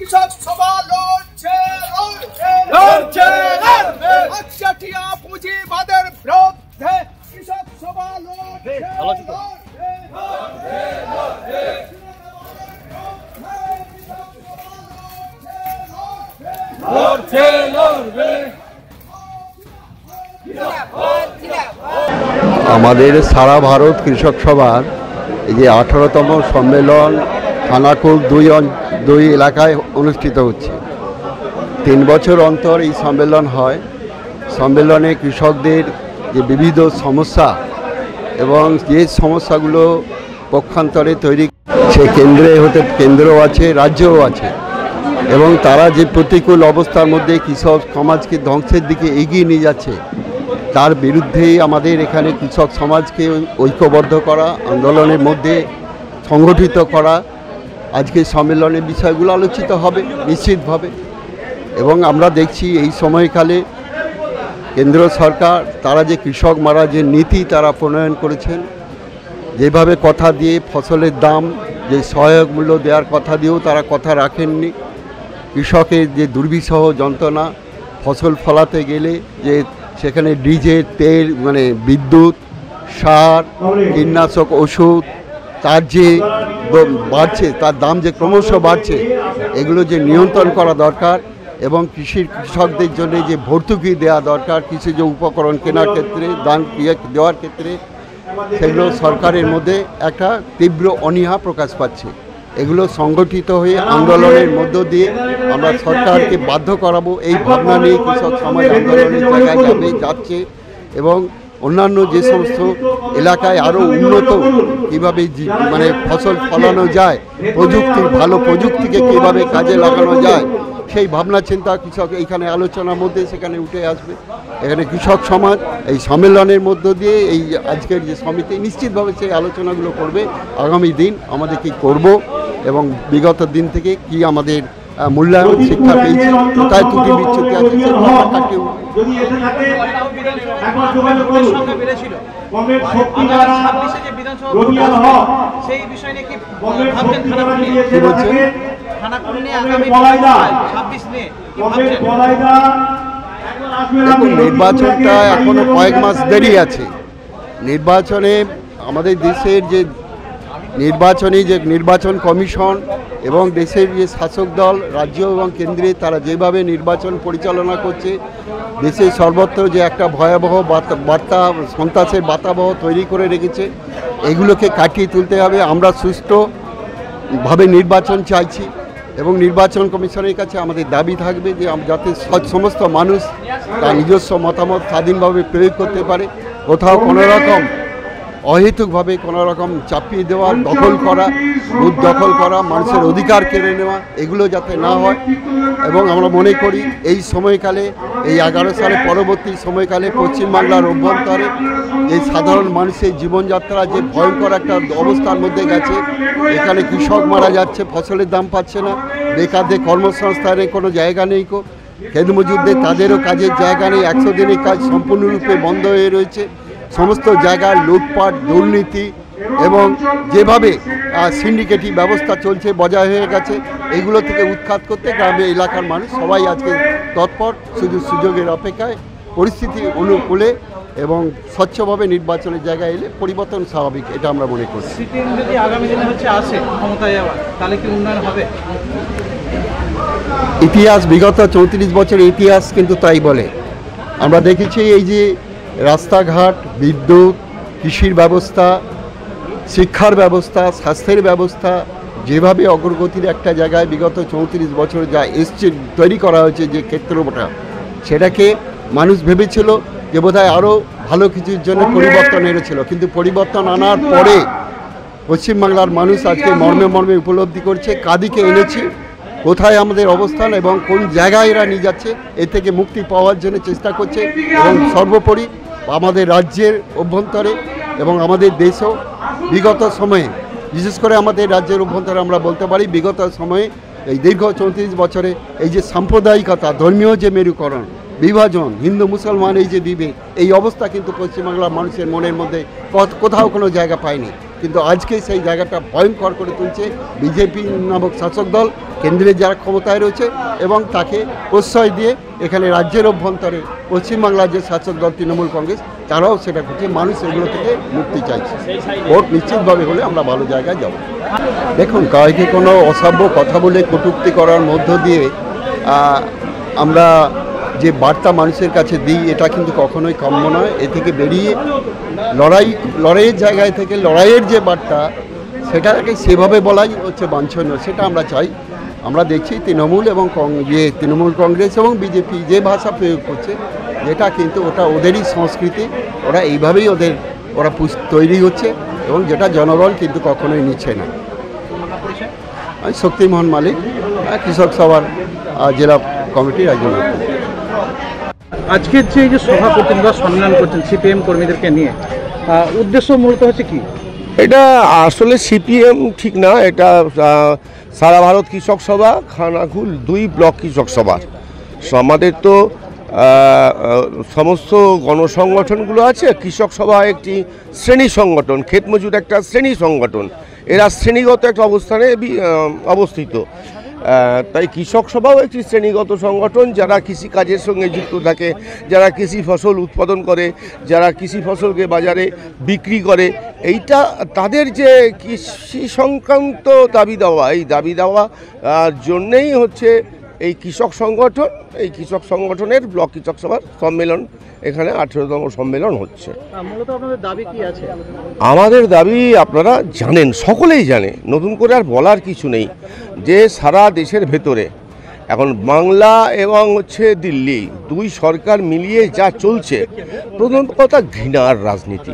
কৃষক সভা লড়ছে লড়ছে লড়বে একচাটিয়া পুঁজিবাদের বিরুদ্ধে কৃষক সভা লড়ছে লড়ছে লড়বে। আমাদের সারা ভারত কৃষক সভার এই যে 18তম সম্মেলন খানাকুল দুই এলাকায় অনুষ্ঠিত হচ্ছে। 3 বছর অন্তর এই সম্মেলন হয়। সম্মেলনে কৃষকদের যে বিবিধ সমস্যা এবং যে সমস্যাগুলো পক্ষান্তরে তৈরি সে কেন্দ্রও আছে, রাজ্যও আছে, এবং তারা যে প্রতিকূল অবস্থার মধ্যে কৃষক সমাজকে ধ্বংসের দিকে এগিয়ে নিয়ে যাচ্ছে তার বিরুদ্ধেই আমাদের এখানে কৃষক সমাজকে ঐক্যবদ্ধ করা, আন্দোলনের মধ্যে সংগঠিত করা। আজকে সম্মেলনের বিষয়গুলো আলোচিত হবে নিশ্চিতভাবে। এবং আমরা দেখছি এই সময়কালে কেন্দ্র সরকার তারা যে কৃষক মারা যে নীতি তারা প্রণয়ন করেছেন, যেভাবে কথা দিয়ে ফসলের দাম যে সহায়ক মূল্য দেওয়ার কথা দিয়েও তারা কথা রাখেননি। কৃষকের যে দুর্বিষহ যন্ত্রণা, ফসল ফলাতে গেলে যে সেখানে ডিজেল, তেল, বিদ্যুৎ, সার, কীটনাশক, ওষুধ তার যে বাড়ছে, তার দাম যে ক্রমশ বাড়ছে, এগুলো যে নিয়ন্ত্রণ করা দরকার। এবং কৃষকদের জন্য যে ভর্তুকি দেওয়া দরকার কৃষিজ উপকরণ কেনার ক্ষেত্রে, দান দেওয়ার ক্ষেত্রে, সেগুলো সরকারের মধ্যে একটা তীব্র অনীহা প্রকাশ পাচ্ছে। এগুলো সংগঠিত হয়ে আন্দোলনের মধ্য দিয়ে আমরা সরকারকে বাধ্য করাবো, এই ভাবনা নিয়ে কৃষক সমাজ আন্দোলনের জায়গায় যাচ্ছে। এবং অন্যান্য যে সমস্ত এলাকায় আরও উন্নত কীভাবে ফসল ফলানো যায়, ভালো প্রযুক্তিকে কীভাবে কাজে লাগানো যায়, সেই ভাবনা চিন্তা কৃষক এইখানে আলোচনার মধ্যে সেখানে উঠে আসবে। এখানে কৃষক সমাজ এই সম্মেলনের মধ্য দিয়ে এই আজকের যে সমিতি নিশ্চিতভাবে সেই আলোচনাগুলো করবে। আগামী দিন আমাদের কি করব এবং বিগত দিন থেকে কি আমাদের মূল্যায়ন শিক্ষা পেয়েছি, কোথায় ত্রুটি বিচ্যুতি আছে সেগুলো কাটিয়ে নির্বাচনটা এখনো কয়েক মাস দেরি আছে। নির্বাচনে আমাদের দেশের যে নির্বাচন কমিশন এবং দেশের যে শাসক দল রাজ্য এবং কেন্দ্রে তারা যেভাবে নির্বাচন পরিচালনা করছে, দেশে সর্বত্র যে একটা ভয়াবহ বার্তা, সন্ত্রাসের বাতাবহ তৈরি করে রেখেছে, এগুলোকে কাটিয়ে তুলতে হবে। আমরা সুষ্ঠুভাবে নির্বাচন চাইছি এবং নির্বাচন কমিশনের কাছে আমাদের দাবি থাকবে যে যাতে সমস্ত মানুষ তার নিজস্ব মতামত স্বাধীনভাবে প্রয়োগ করতে পারে। কোথাও কোনোরকম অহেতুকভাবে কোনোরকম চাপিয়ে দেওয়া, দখল করা, বুথ দখল করা, মানুষের অধিকার কেড়ে নেওয়া, এগুলো যাতে না হয়। এবং আমরা মনে করি এই সময়কালে, এই 11 সালে পরবর্তী সময়কালে পশ্চিমবাংলার অভ্যন্তরে এই সাধারণ মানুষের জীবনযাত্রা যে ভয়ঙ্কর একটা অবস্থার মধ্যে গেছে, এখানে কৃষক মারা যাচ্ছে, ফসলের দাম পাচ্ছে না, বেকারদের কর্মসংস্থানের কোনো জায়গা নেই, খেতমজুরদের তাদেরও কাজের জায়গা নেই, 100 দিনের কাজ সম্পূর্ণরূপে বন্ধ হয়ে রয়েছে। সমস্ত জায়গায় লুটপাট, দুর্নীতি এবং যেভাবে সিন্ডিকেটি ব্যবস্থা চলছে, বজায় হয়ে গেছে, এগুলো থেকে উৎখাত করতে গ্রামে এলাকার মানুষ সবাই আজকে তৎপর, শুধু সুযোগের অপেক্ষায়। পরিস্থিতি অনুকূলে এবং স্বচ্ছভাবে নির্বাচনের জায়গায় এলে পরিবর্তন স্বাভাবিক, এটা আমরা মনে করি। যদি আগামী দিনে আসে ক্ষমতায় যাওয়া, তাহলে কি উন্নয়ন হবে? ইতিহাস, বিগত 34 বছরের ইতিহাস কিন্তু তাই বলে। আমরা দেখেছি এই যে রাস্তাঘাট, বিদ্যুৎ, কৃষির ব্যবস্থা, শিক্ষার ব্যবস্থা, স্বাস্থ্যের ব্যবস্থা যেভাবে অগ্রগতির একটা জায়গায় বিগত 34 বছর যা এসছে, তৈরি করা হয়েছে যে ক্ষেত্রটা, সেটাকে মানুষ ভেবেছিল যে বোধহয় আরও ভালো কিছুর জন্য পরিবর্তন এনেছিল। কিন্তু পরিবর্তন আনার পরে পশ্চিমবাংলার মানুষ আজকে মর্মে মর্মে উপলব্ধি করছে কাদিকে এনেছি, কোথায় আমাদের অবস্থান এবং কোন জায়গায় এরা নিয়ে যাচ্ছে, এ থেকে মুক্তি পাওয়ার জন্য চেষ্টা করছে। এবং সর্বোপরি আমাদের রাজ্যের অভ্যন্তরে এবং আমাদের দেশও বিগত সময়ে, বিশেষ করে আমাদের রাজ্যের অভ্যন্তরে আমরা বলতে পারি বিগত সময়ে এই দীর্ঘ 34 বছরে এই যে সাম্প্রদায়িকতা, ধর্মীয় যে মেরুকরণ, বিভাজন, হিন্দু মুসলমান এই যে বিভেদ, এই অবস্থা কিন্তু পশ্চিমবাংলার মানুষের মনের মধ্যে কোথাও কোনো জায়গা পায়নি। কিন্তু আজকে সেই জায়গাটা ভয়ঙ্কর করে তুলছে বিজেপি নামক শাসক দল, কেন্দ্রের যারা ক্ষমতায় রয়েছে, এবং তাকে প্রশ্রয় দিয়ে এখানে রাজ্যের অভ্যন্তরে পশ্চিমবাংলার যে শাসক দল তৃণমূল কংগ্রেস, তারাও সেটা করছে। মানুষ এগুলো থেকে মুক্তি চাইছে। ভোট নিশ্চিতভাবে হলে আমরা ভালো জায়গায় যাব। দেখুন, কাউকে কোনো অসভ্য কথা বলে কটূক্তি করার মধ্য দিয়ে আমরা যে বার্তা মানুষের কাছে দিই, এটা কিন্তু কখনোই কাম্য নয়। এ থেকে বেরিয়ে লড়াইয়ের জায়গায় থেকে লড়াইয়ের যে বার্তা, সেটাকে সেভাবে বলাই হচ্ছে বাঞ্ছনীয়। সেটা আমরা চাই। আমরা দেখছি তৃণমূল এবং তৃণমূল কংগ্রেস এবং বিজেপি যে ভাষা প্রয়োগ করছে, যেটা কিন্তু ওটা ওদেরই সংস্কৃতি, ওরা এইভাবেই ওরা তৈরি হচ্ছে, এবং যেটা জনগণ কিন্তু কখনোই নিচ্ছে না। আমি শক্তিমোহন মালিক, কৃষক সভার জেলা কমিটির একজন। আজকের যে সভা করছেন বা সম্মেলন করছেন সিপিএম কর্মীদেরকে নিয়ে, উদ্দেশ্য মূলত হচ্ছে কি? এটা আসলে সিপিএম ঠিক না, এটা সারা ভারত কৃষক সভা, খানাকুল 2 ব্লক কৃষক সভা। আমাদের তো সমস্ত গণসংগঠনগুলো আছে, কৃষক সভা একটি শ্রেণী সংগঠন, ক্ষেত মজুর একটা শ্রেণী সংগঠন, এরা শ্রেণীগত একটা অবস্থানে অবস্থিত। তাই কৃষক সভাও একটি শ্রেণীগত সংগঠন, যারা কৃষিকাজের সঙ্গে যুক্ত থাকে, যারা কৃষি ফসল উৎপাদন করে, যারা কৃষি ফসলকে বাজারে বিক্রি করে, এইটা তাদের যে কৃষি সংক্রান্ত দাবি দেওয়া, এই দাবি দেওয়া জন্যেই হচ্ছে এই কৃষক সংগঠন। এই কৃষক সংগঠনের ব্লক কৃষক সভার সম্মেলন এখানে 18তম সম্মেলন হচ্ছে। মূলত আপনাদের দাবি কি আছে? আমাদের দাবি আপনারা জানেন, সকলেই জানে, নতুন করে আর বলার কিছু নেই, যে সারা দেশের ভেতরে এখন বাংলা এবং দিল্লি 2 সরকার মিলিয়ে যা চলছে, প্রথম কথা ঘৃণার রাজনীতি।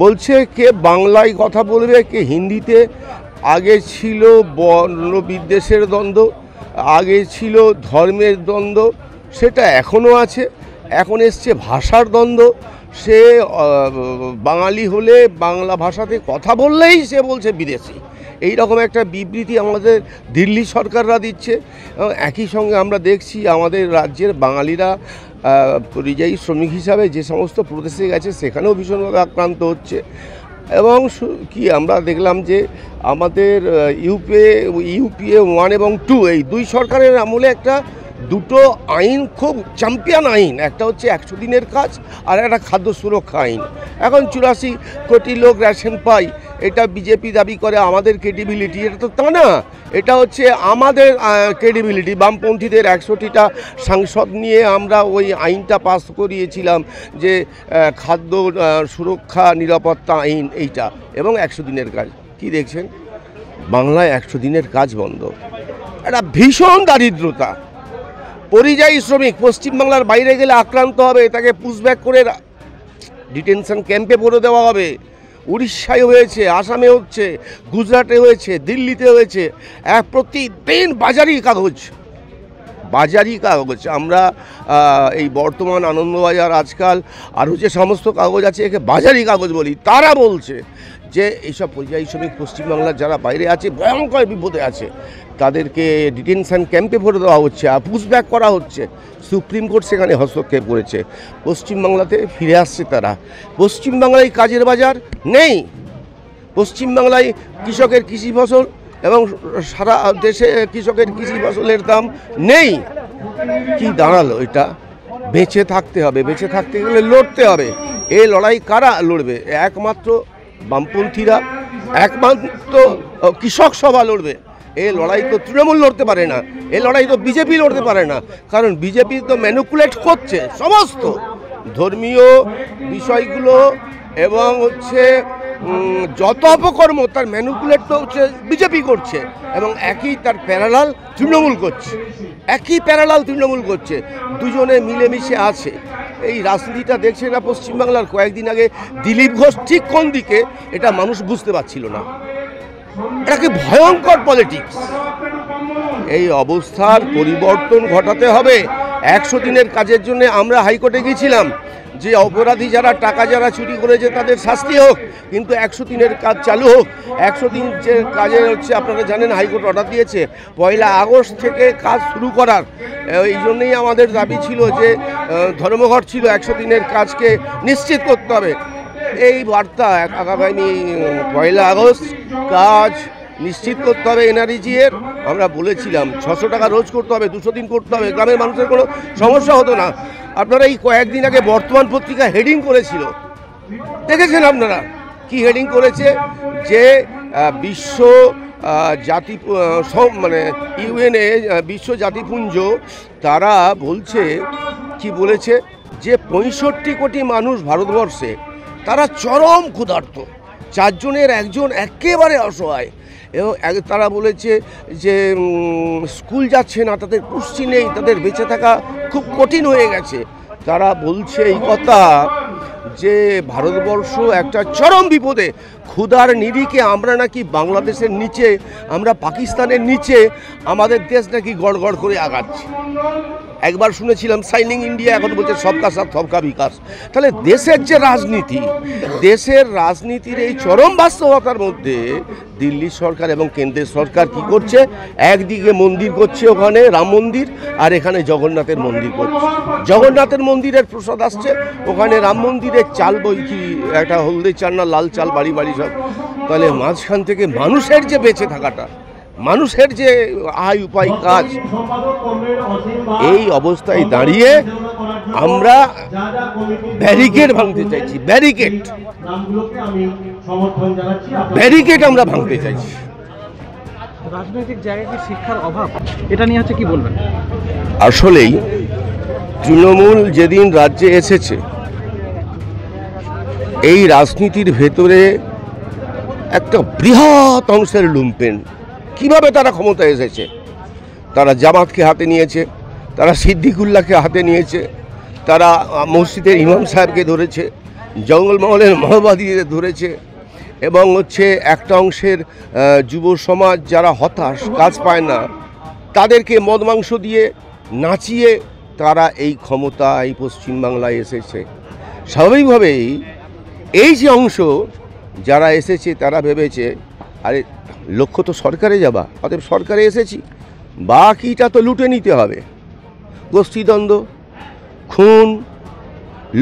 বলছে কে বাংলায় কথা বলবে, কে হিন্দিতে। আগে ছিল বর্ণ বিদ্বেষের দ্বন্দ্ব, আগে ছিল ধর্মের দ্বন্দ্ব, সেটা এখনও আছে। এখন এসছে ভাষার দ্বন্দ্ব। সে বাঙালি হলে বাংলা ভাষাতে কথা বললেই সে বলছে বিদেশি। এই রকম একটা বিবৃতি আমাদের দিল্লি সরকাররা দিচ্ছে। একই সঙ্গে আমরা দেখছি আমাদের রাজ্যের বাঙালিরা পরিযায়ী শ্রমিক হিসাবে যে সমস্ত প্রদেশে গেছে, সেখানেও ভীষণভাবে আক্রান্ত হচ্ছে। এবং কি আমরা দেখলাম যে আমাদের ইউপিএ 1 এবং 2, এই 2 সরকারের আমলে একটা দুটো আইন খুব চ্যাম্পিয়ন আইন, একটা হচ্ছে 100 দিনের কাজ, আর একটা খাদ্য সুরক্ষা আইন। এখন 84 কোটি লোক রেশন পায়, এটা বিজেপি দাবি করে আমাদের ক্রেডিবিলিটি, এটা তো তা না, এটা হচ্ছে আমাদের ক্রেডিবিলিটি। বামপন্থীদের 100টা সাংসদ নিয়ে আমরা ওই আইনটা পাস করিয়েছিলাম, যে খাদ্য সুরক্ষা নিরাপত্তা আইন, এইটা, এবং 100 দিনের কাজ। কি দেখছেন, বাংলায় 100 দিনের কাজ বন্ধ। এটা ভীষণ দারিদ্রতা। পরিযায়ী শ্রমিক পশ্চিমবাংলার বাইরে গেলে আক্রান্ত হবে, তাকে পুশব্যাক করে ডিটেনশন ক্যাম্পে ভরে দেওয়া হবে। উড়িষ্যায় হয়েছে, আসামে হচ্ছে, গুজরাটে হয়েছে, দিল্লিতে হয়েছে। প্রতিদিন বাজারি কাগজ। আমরা এই বর্তমান আনন্দবাজার, আজকাল আরও যে সমস্ত কাগজ আছে, একে বাজারি কাগজ বলি। তারা বলছে যে এইসব পরিযায়ী শ্রমিক পশ্চিমবাংলার যারা বাইরে আছে, ভয়ঙ্কর বিপদে আছে, তাদেরকে ডিটেনশন ক্যাম্পে ভরে দেওয়া হচ্ছে, আর পুশব্যাক করা হচ্ছে। সুপ্রিম কোর্ট সেখানে হস্তক্ষেপ করেছে, পশ্চিমবাংলাতে ফিরে আসছে তারা। পশ্চিমবাংলায় কাজের বাজার নেই, পশ্চিমবাংলায় কৃষকের কৃষি ফসল এবং সারা দেশে কৃষকের কৃষি ফসলের দাম নেই। কি দাঁড়ালো এটা? বেঁচে থাকতে হবে, বেঁচে থাকতে গেলে লড়তে হবে। এই লড়াই কারা লড়বে? একমাত্র বামপন্থীরা, একমাত্র কৃষক সভা লড়বে। এই লড়াই তো তৃণমূল লড়তে পারে না, এই লড়াই তো বিজেপি লড়তে পারে না, কারণ বিজেপি তো ম্যানিপুলেট করছে সমস্ত ধর্মীয় বিষয়গুলো, এবং যত অপকর্ম তার ম্যানিপুলেট তো বিজেপি করছে, এবং একই তার প্যারালাল তৃণমূল করছে। দুজনে মিলেমিশে আছে। এই রাজনীতিটা দেখছে না পশ্চিমবাংলার। কয়েকদিন আগে দিলীপ ঘোষ ঠিক কোন দিকে, এটা মানুষ বুঝতে পারছিল না। এটা কি ভয়ঙ্কর পলিটিক্স। এই অবস্থার পরিবর্তন ঘটাতে হবে। 100 দিনের কাজের জন্য আমরা হাইকোর্টে গিয়েছিলাম, যে অপরাধী যারা টাকা যারা চুরি করেছে তাদের শাস্তি হোক, কিন্তু 100 দিনের কাজ চালু হোক। 100 দিন যে কাজে আপনারা জানেন হাইকোর্ট অর্ডার দিয়েছে 1 আগস্ট থেকে কাজ শুরু করার। এই জন্যই আমাদের দাবি ছিল যে ধর্মঘট ছিল, 100 দিনের কাজকে নিশ্চিত করতে হবে। এই বার্তা আগামী 1 আগস্ট কাজ নিশ্চিত করতে হবে এনআরইজি এর। আমরা বলেছিলাম 600 টাকা রোজ করতে হবে, 200 দিন করতে হবে, গ্রামের মানুষের কোনো সমস্যা হতো না। আপনারা এই কয়েকদিন আগে বর্তমান পত্রিকা হেডিং করেছিল, দেখেছেন আপনারা কি হেডিং করেছে, যে বিশ্ব জাতি মানে ইউএনএ বিশ্ব জাতিপুঞ্জ তারা বলছে কি বলেছে, যে 65 কোটি মানুষ ভারতবর্ষে তারা চরম ক্ষুধার্ত, 4 জনের 1 জন একেবারে অসহায়। এবং তারা বলেছে যে স্কুল যাচ্ছে না, তাদের পুষ্টি নেই, তাদের বেঁচে থাকা খুব কঠিন হয়ে গেছে। তারা বলছে এই কথা যে ভারতবর্ষ একটা চরম বিপদে, ক্ষুধার নিরিখে আমরা নাকি বাংলাদেশের নিচে, আমরা পাকিস্তানের নিচে, আমাদের দেশ নাকি গড়গড় করে আগাচ্ছে। একবার শুনেছিলাম সাইনিং ইন্ডিয়া, এখন বলছে সবকা সাথ সবকা বিকাশ। তাহলে দেশের যে রাজনীতি, দেশের রাজনীতির এই চরম বাস্তবতার মধ্যে দিল্লি সরকার এবং কেন্দ্রের সরকার কি করছে, একদিকে মন্দির করছে ওখানে রাম মন্দির, আর এখানে জগন্নাথের মন্দির করছে। জগন্নাথের মন্দিরের প্রসাদ আসছে, ওখানে রাম মন্দিরের চাল বই কি একটা হলদে চাল না লাল চাল বাড়ি বাড়ি সব। তাহলে মাঝখান থেকে মানুষের যে বেঁচে থাকাটা, মানুষের যে আয় উপায় কাজ, এই অবস্থায় দাঁড়িয়ে আমরা ব্যারিকেড ভাঙতে চাইছি, ব্যারিকেড আমরা ভাঙতে চাইছি। রাজনৈতিক জায়গায় কি শিক্ষার অভাব, এটা নিয়ে হচ্ছে কি বলবেন? আসলেই তৃণমূল যেদিন রাজ্যে এসেছে, এই রাজনীতির ভেতরে একটা বৃহৎ অংশের লুম্পেন। কিভাবে তারা ক্ষমতায় এসেছে, তারা জামাতকে হাতে নিয়েছে, তারা সিদ্দিকুল্লাহকে হাতে নিয়েছে, তারা মসজিদের ইমাম সাহেবকে ধরেছে, জঙ্গলমহলের মাওবাদীদের ধরেছে, এবং হচ্ছে একটা অংশের যুব সমাজ যারা হতাশ, কাজ পায় না, তাদেরকে মদ মাংস দিয়ে নাচিয়ে তারা এই ক্ষমতা এই পশ্চিমবাংলায় এসেছে। স্বাভাবিকভাবেই এই যে অংশ যারা এসেছে তারা ভেবেছে আরে লক্ষ্য তো সরকারে যাওয়া, অতএব সরকারে এসেছি, বাকিটা তো লুটে নিতে হবে। গোষ্ঠীদ্বন্দ্ব, খুন,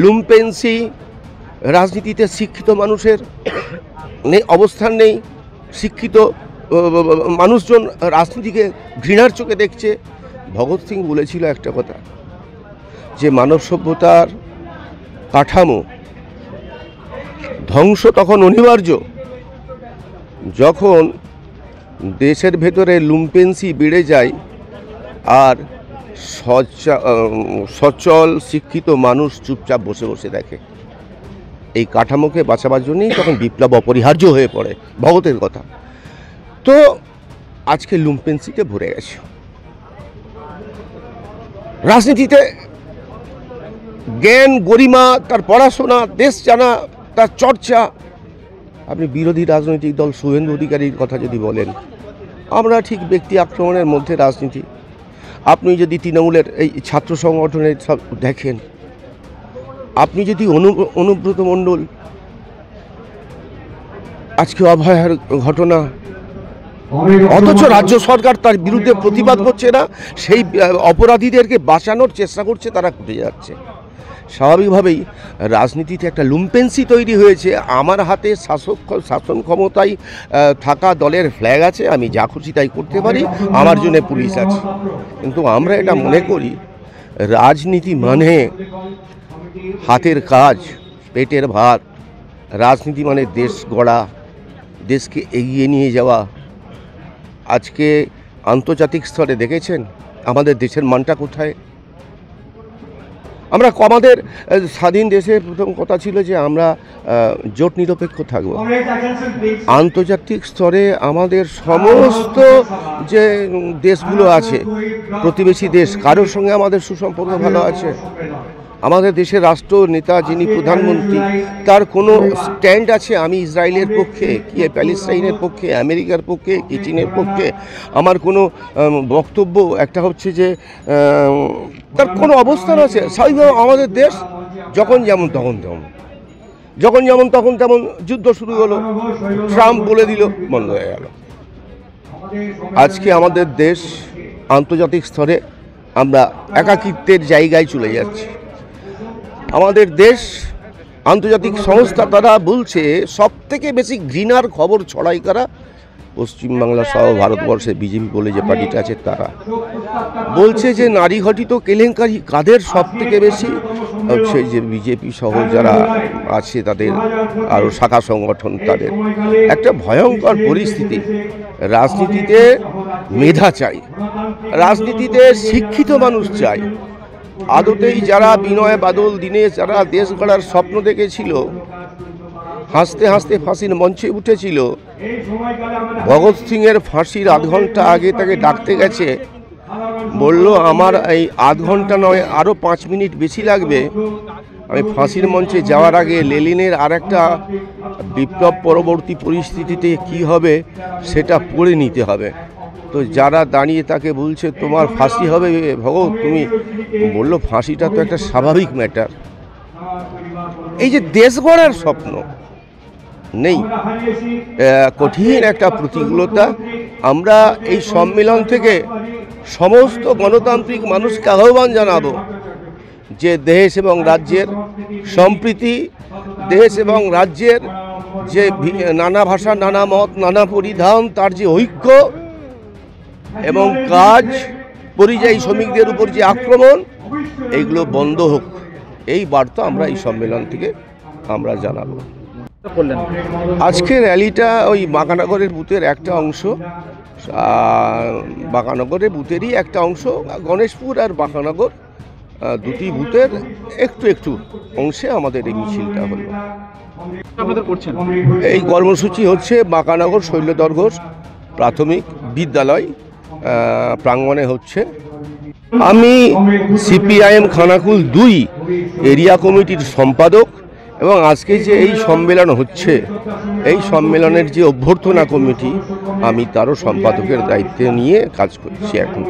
লুম্পেন্সি, রাজনীতিতে শিক্ষিত মানুষের অবস্থান নেই, শিক্ষিত মানুষজন রাজনীতিকে ঘৃণার চোখে দেখছে। ভগৎ সিং বলেছিল একটা কথা, যে মানব সভ্যতার কাঠামো ধ্বংস তখন অনিবার্য যখন দেশের ভেতরে লুম্পেন্সি বেড়ে যায় আর সচল শিক্ষিত মানুষ চুপচাপ বসে বসে দেখে। এই কাঠামোকে বাঁচাবার জন্যই তখন বিপ্লব অপরিহার্য হয়ে পড়ে, ভগতের কথা। তো আজকে লুম্পেন্সিতে ভরে গেছে। রাজনীতিতে জ্ঞান, গরিমা, তার পড়াশোনা, দেশ জানা, তার চর্চা। আপনি বিরোধী রাজনৈতিক দল শুভেন্দু অধিকারীর কথা যদি বলেন, আমরা ঠিক ব্যক্তি আক্রমণের মধ্যে রাজনীতি। আপনি যদি তৃণমূলের এই ছাত্র সংগঠনের সব দেখেন, আপনি যদি অনুব্রত মণ্ডল, আজকে অভয়ার ঘটনা, অথচ রাজ্য সরকার তার বিরুদ্ধে প্রতিবাদ করছে না, সেই অপরাধীদেরকে বাঁচানোর চেষ্টা করছে, তারা ঘটে যাচ্ছে। স্বাভাবিকভাবেই রাজনীতিতে একটা লুম্পেন্সি তৈরি হয়েছে। আমার হাতে শাসন ক্ষমতায় থাকা দলের ফ্ল্যাগ আছে, আমি যা খুশি তাই করতে পারি, আমার জন্য পুলিশ আছে। কিন্তু আমরা এটা মনে করি রাজনীতি মানে হাতের কাজ, পেটের ভাত। রাজনীতি মানে দেশ গড়া, দেশকে এগিয়ে নিয়ে যাওয়া। আজকে আন্তর্জাতিক স্তরে দেখেছেন আমাদের দেশের মানটা কোথায়। আমাদের স্বাধীন দেশের প্রথম কথা ছিল যে আমরা জোট নিরপেক্ষ থাকব। আন্তর্জাতিক স্তরে আমাদের সমস্ত যে দেশগুলো আছে, প্রতিবেশী দেশ, কারোর সঙ্গে আমাদের সুসম্পর্ক ভালো আছে। আমাদের দেশের রাষ্ট্র নেতা যিনি প্রধানমন্ত্রী, তার কোনো স্ট্যান্ড আছে, আমি ইসরায়েলের পক্ষে কি প্যালেস্টাইনের পক্ষে, আমেরিকার পক্ষে কি চীনের পক্ষে, আমার কোনো বক্তব্য একটা হচ্ছে যে তার কোনো অবস্থান আছে। স্বাভাবিকভাবে আমাদের দেশ যখন যেমন তখন তেমন যুদ্ধ শুরু হলো, ট্রাম্প বলে দিল, বন্ধ হয়ে গেল। আজকে আমাদের দেশ আন্তর্জাতিক স্তরে আমরা একাকিত্বের জায়গায় চলে যাচ্ছি। আমাদের দেশ আন্তর্জাতিক সংস্থা তারা বলছে সব থেকে বেশি ঘৃণার খবর ছড়াই কারা, পশ্চিমবাংলা সহ ভারতবর্ষে বিজেপি বলে যে পার্টিটা আছে তারা বলছে যে নারী ঘটিত কেলেঙ্কারি কাদের সব থেকে বেশি হচ্ছে যে বিজেপি সহ যারা আছে তাদের আরও শাখা সংগঠন তাদের। একটা ভয়ঙ্কর পরিস্থিতি। রাজনীতিতে মেধা চাই, রাজনীতিতে শিক্ষিত মানুষ চাই। আদতেই যারা বিনয় বাদল দীনেশ যারা দেশ গড়ার স্বপ্ন দেখেছিল, হাসতে হাসতে ফাঁসির মঞ্চে উঠেছিল, ভগৎ সিংয়ের ফাঁসির আধ ঘন্টা আগে তাকে ডাকতে গেছে, বলল আমার এই আধ ঘন্টা নয় আরও 5 মিনিট বেশি লাগবে, আমি ফাঁসির মঞ্চে যাওয়ার আগে লেনিনের আর একটা বিপ্লব পরবর্তী পরিস্থিতিতে কি হবে সেটা পড়ে নিতে হবে। তো যারা দাঁড়িয়ে তাকে বলছে তোমার ফাঁসি হবে ভগৎ, তুমি বললো ফাঁসিটা তো একটা স্বাভাবিক ম্যাটার। এই যে দেশ গড়ার স্বপ্ন নেই, কঠিন একটা প্রতিকূলতা। আমরা এই সম্মেলন থেকে সমস্ত গণতান্ত্রিক মানুষকে আহ্বান জানাবো যে দেশ এবং রাজ্যের সম্প্রীতি, দেশ এবং রাজ্যের যে নানা ভাষা নানা মত নানা পরিধান তার যে ঐক্য এবং কাজ, পরিযায়ী শ্রমিকদের উপর যে আক্রমণ, এইগুলো বন্ধ হোক, এই বার্তা আমরা এই সম্মেলন থেকে আমরা জানাবো। আজকে র্যালিটা ওই বাঁকানগরের বুথের একটা অংশ, বাঁকানগরের বুথেরই একটা অংশ, গণেশপুর আর বাঁকানগর দুটি বুথের একটু একটু অংশে আমাদের এই মিছিলটা হলো। এই কর্মসূচি হচ্ছে বাঁকানগর শৈলধর ঘোষ প্রাথমিক বিদ্যালয় প্রাঙ্গণে হচ্ছে। আমি সিপিআইএম খানাকুল 2 এরিয়া কমিটির সম্পাদক এবং আজকে যে এই সম্মেলন হচ্ছে এই সম্মেলনের যে অভ্যর্থনা কমিটি আমি তারও সম্পাদকের দায়িত্ব নিয়ে কাজ করছি এখন।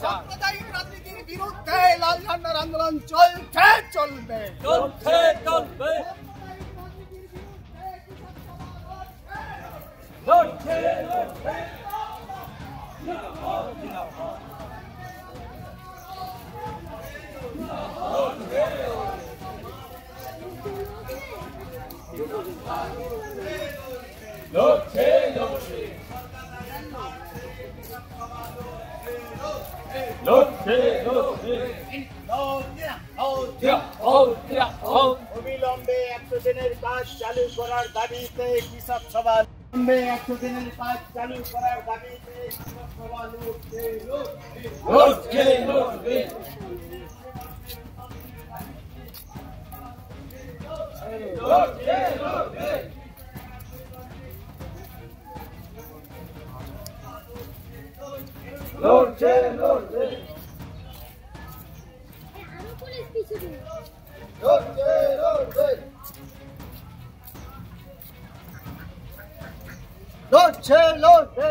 সাম্প্রদায়িক রাজনীতির বিরুদ্ধে লাল ঝান্ডার আন্দোলন চলছে, চলবে, চলছে, চলবে। অবিলম্বে 100 দিনের কাজ চালু করার দাবিতে কৃষক সভা, অবিলম্বে 100 দিনের কাজ চালু করার দাবিতে কৃষক সভা লড়ছে, লড়ছে, লড়ছে। লড়ছে, লড়ছে। লড়ছে, লড়ছে। লড়ছে, লড়ছে।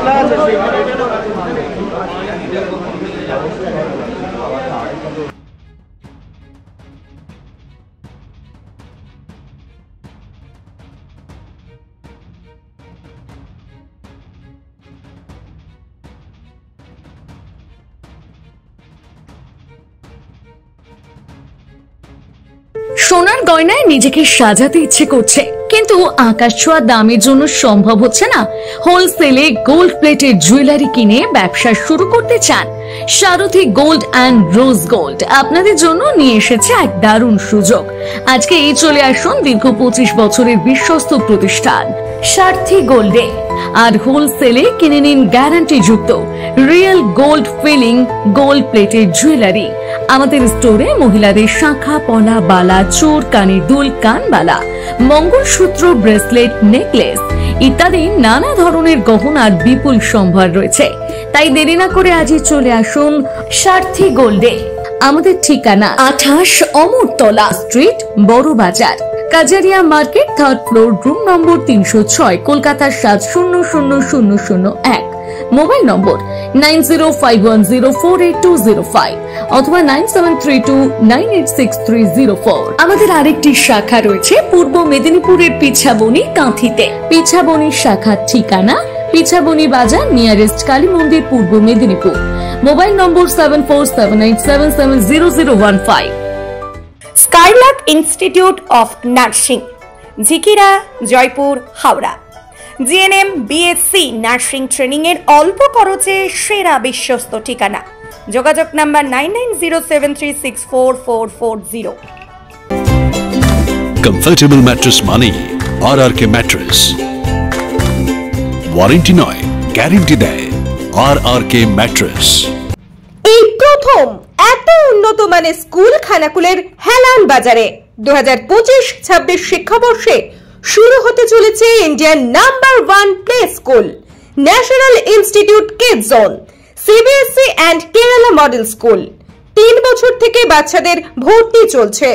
খোলা আছে সোনার গয়নায় নিজেকে সাজাতে ইচ্ছে করছে, কিন্তু আকাশ ছোঁয়া দামের জন্য সম্ভব হচ্ছে না। হোলসেলে গোল্ড প্লেটেড জুয়েলারি কিনে ব্যবসা শুরু করতে চান? সারথী গোল্ড অ্যান্ড রোজ গোল্ড আপনাদের জন্য নিয়ে এসেছে এক দারুণ সুযোগ। আজকে এই চলে আসুন দীর্ঘ 25 বছরের বিশ্বস্ত প্রতিষ্ঠান সারথী গোল্ডে, আর হোলসেলে কিনে নিন গ্যারান্টি যুক্ত real gold filling gold plated jewellery. আমাদের স্টোরে মহিলাদের শাখা পলা, বালা, চোর, কানের দুল, কানবালা, মঙ্গলসূত্র, ব্রেসলেট, নেকলেস ইত্যাদি নানা ধরনের গহনার বিপুল সম্ভার রয়েছে। তাই দেরি না করে আজই চলে আসুন সারথী গোল্ডে। আমাদের ঠিকানা 28 অমরতলা স্ট্রিট, বড় বাজার, Kajaria market, 3rd floor, room number 306, Kolkata 700001। Mobile নম্বর 9051048205 অথবা 9732986304। আমাদের আরেকটি শাখা রয়েছে পূর্ব মেদিনীপুরের পিছাবনি, কাঁথিতে। পিছাবনির শাখার ঠিকানা পিছাবনি বাজার, নিয়ারেস্ট কালী মন্দির, পূর্ব Medinipur. Mobile number 7478770015। Skylark institute of nursing, Jhikira, Jaipur, Howrah. GNM, BSc nursing training এর অল্প খরচে সেরা বিশ্বস্ত ঠিকানা। যোগাযোগ নাম্বার 9907364440। কমফর্টেবল ম্যাট্রেস মানে RRK ম্যাট্রেস। ওয়ারেন্টি নয়, গ্যারান্টি দেয় RRK ম্যাট্রেস। এই প্রথম এত উন্নত মানের স্কুল খানাকুলের হেলান বাজারে 2025-26 শিক্ষাবর্ষে শুরু হতে চলেছে Indian number 1 play school, national institute kids zone, CBSE and Kerala model school. 3 বছর থেকে বাচ্চাদের ভর্তি চলছে।